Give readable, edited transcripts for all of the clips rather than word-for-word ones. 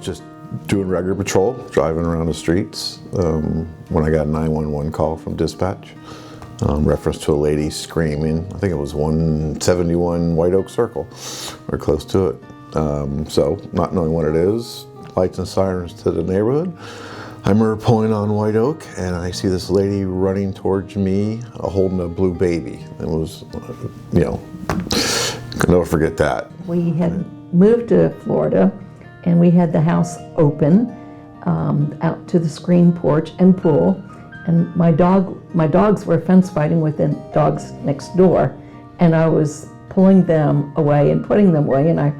just doing regular patrol, driving around the streets, when I got a 911 call from dispatch. Reference to a lady screaming. I think it was 171 White Oak Circle, or close to it. So, not knowing what it is, lights and sirens to the neighborhood. I remember pulling on White Oak, and I see this lady running towards me, holding a blue baby. It was, I'll never forget that. We had moved to Florida, and we had the house open out to the screen porch and pool. And my dogs were fence fighting with the dogs next door, and I was pulling them away and putting them away, and I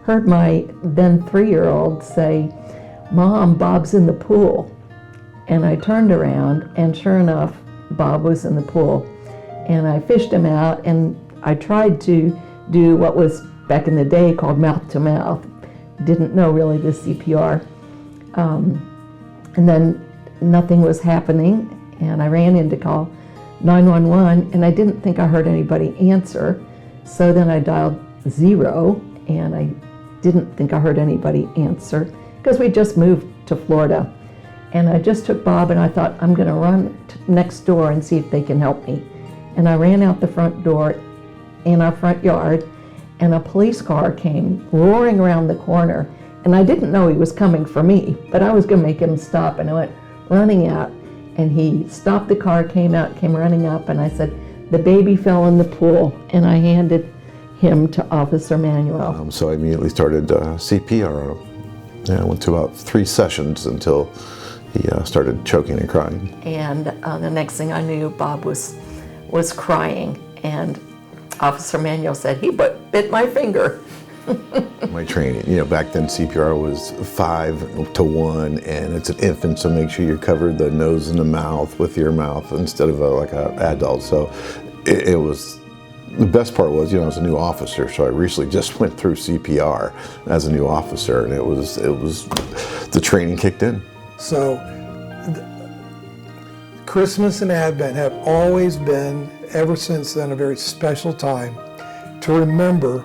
heard my then 3-year-old say, "Mom, Bob's in the pool." And I turned around, and sure enough, Bob was in the pool. And I fished him out, and I tried to do what was back in the day called mouth to mouth. Didn't know really the CPR. And then nothing was happening, and I ran in to call 911, and I didn't think I heard anybody answer. So then I dialed 0, and I didn't think I heard anybody answer, because we just moved to Florida. And I just took Bob, and I thought, I'm gonna run next door and see if they can help me. And I ran out the front door in our front yard, and a police car came roaring around the corner. And I didn't know he was coming for me, but I was gonna make him stop, and I went running out. And he stopped the car, came running up, and I said, "The baby fell in the pool," and I handed him to Officer Manuel. So I immediately started CPR on him. Yeah, I went to about 3 sessions until he started choking and crying. And the next thing I knew, Bob was crying, and Officer Manuel said, "He bit my finger." My training, back then CPR was 5 to 1, and it's an infant, so make sure you cover the nose and the mouth with your mouth instead of like an adult. So it was, the best part was, I was a new officer, so I recently just went through CPR as a new officer, and it was the training kicked in. So Christmas and Advent have always been, ever since then, a very special time to remember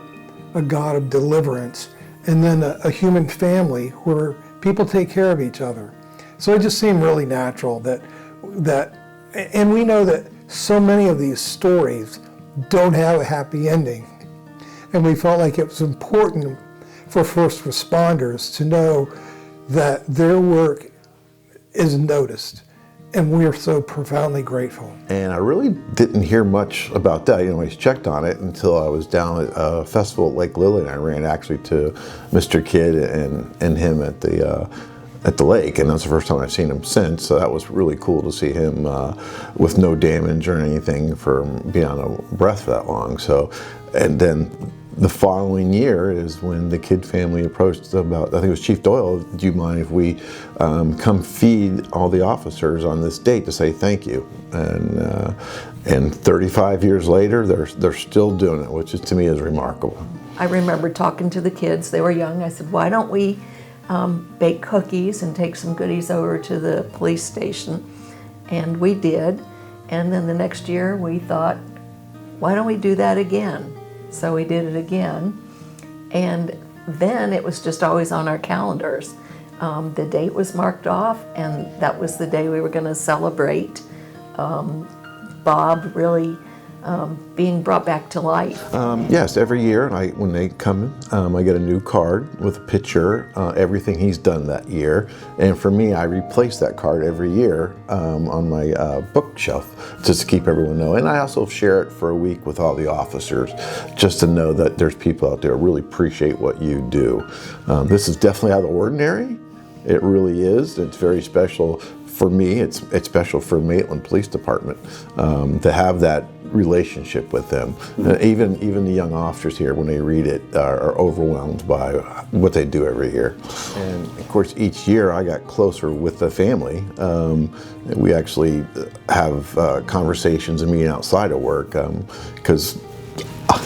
a God of deliverance, and then a human family where people take care of each other. So it just seemed really natural that, and we know that so many of these stories don't have a happy ending. And we felt like it was important for first responders to know that their work is noticed. And we are so profoundly grateful. And I really didn't hear much about that. I checked on it until I was down at a festival at Lake Lily, and I ran actually to Mr. Kidd and him at the lake, and that's the first time I've seen him since. So that was really cool to see him with no damage or anything from being on a breath for that long. So, and then the following year is when the Kidd family approached about, I think it was Chief Doyle, "Do you mind if we come feed all the officers on this date to say thank you?" And 35 years later, they're still doing it, which is, to me, is remarkable. I remember talking to the kids. They were young. I said, "Why don't we bake cookies and take some goodies over to the police station?" And we did. And then the next year we thought, why don't we do that again? So we did it again. And then it was just always on our calendars. The date was marked off, and that was the day we were going to celebrate Bob really being brought back to life. Yes, every year when they come in, I get a new card with a picture, everything he's done that year. And for me, I replace that card every year on my bookshelf just to keep everyone know. And I also share it for a week with all the officers just to know that there's people out there who really appreciate what you do. This is definitely out of the ordinary. It really is. It's very special. For me, it's special for Maitland Police Department to have that relationship with them. Even the young officers here, when they read it, are overwhelmed by what they do every year. And of course, each year I got closer with the family. We actually have conversations and meeting outside of work because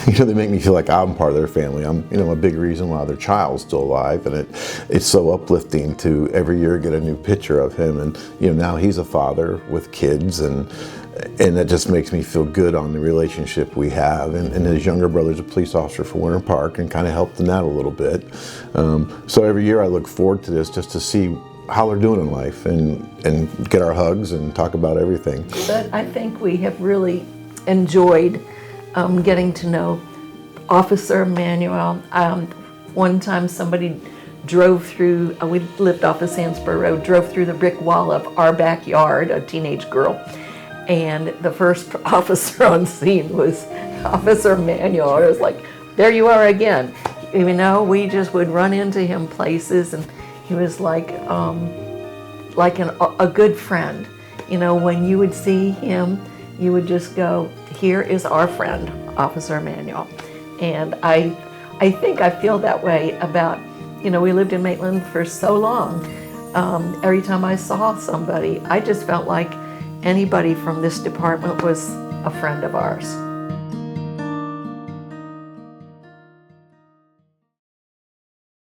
they make me feel like I'm part of their family. I'm, a big reason why their child's still alive, and it's so uplifting to every year get a new picture of him. And now he's a father with kids, and And that just makes me feel good on the relationship we have. And his younger brother's a police officer for Winter Park and kind of helped in that a little bit. So every year I look forward to this just to see how they're doing in life and get our hugs and talk about everything. But I think we have really enjoyed getting to know Officer Emmanuel. One time somebody drove through, we lived off of Sandsboro Road, drove through the brick wall of our backyard, a teenage girl, and the first officer on scene was Officer Emmanuel. I was like, there you are again. You know, we just would run into him places, and he was like a good friend. You know, when you would see him, you would just go, here is our friend, Officer Emmanuel. And I think I feel that way about, you know, we lived in Maitland for so long. Every time I saw somebody, I just felt like anybody from this department was a friend of ours.